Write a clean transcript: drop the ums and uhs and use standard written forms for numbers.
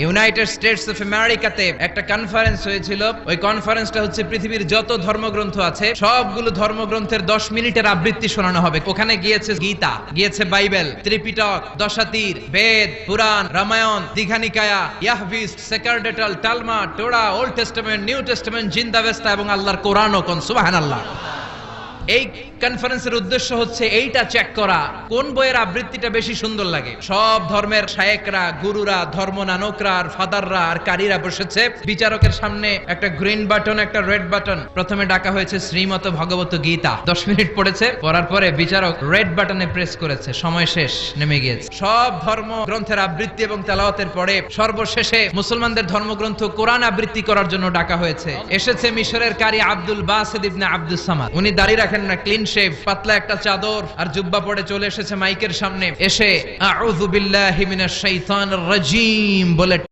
United states of আমেরিকাতে একটা conference হয়েছিল। ওই কনফারেন্সটা হচ্ছে পৃথিবীর যত ধর্মগ্রন্থ আছে সবগুলো ধর্মগ্রন্থের 10 মিনিটের আবৃত্তি শোনানো হবে। ওখানে গিয়েছে গীতা, গিয়েছে বাইবেল, ত্রিপিটক, দশাতীর, বেদ, পুরাণ, রামায়ণ, দীঘানিকায়া, ইয়াহভিস, সেকারডেটাল, টালমা, Torah, Old Testament, New Testament, জিন্দাবেস্তা এবং আল্লাহর কোরআনও। কোন সুবহানাল্লাহ। এই কনফারেন্সের উদ্দেশ্য হচ্ছে এইটা চেক করা কোন বইয়ের আবৃত্তিটা বেশি সুন্দর লাগে। সব ধর্মের শায়েকরা, গুরুরা, ধর্মনানকরা আর ফাদাররা আর কারীরা বসেছে। বিচারকের সামনে একটা গ্রিন বাটন, একটা রেড বাটন। প্রথমে ডাকা হয়েছে শ্রীমত ভগবত গীতা। 10 মিনিট পড়েছে, পড়ার পরে বিচারক রেড বাটনে প্রেস করেছে, সময় শেষ, নেমে গিয়েছে। সব ধর্ম গ্রন্থের আবৃত্তি এবং তেলাওয়াতের পরে সর্বশেষে মুসলমানদের ধর্মগ্রন্থ কোরআন আবৃত্তি করার জন্য ডাকা হয়েছে। এসেছে মিশরের কারি আব্দুল বাসিত ইবনে আব্দুস সামাদ। উনি দাঁড়িয়ে রাখেন না, ক্লিন শেভ, পাতলা একটা চাদর আর জুব্বা পরে চলে এসেছে মাইকের সামনে। এসে আউযু বিল্লাহি মিনাশ শাইতানির রাজীম বলে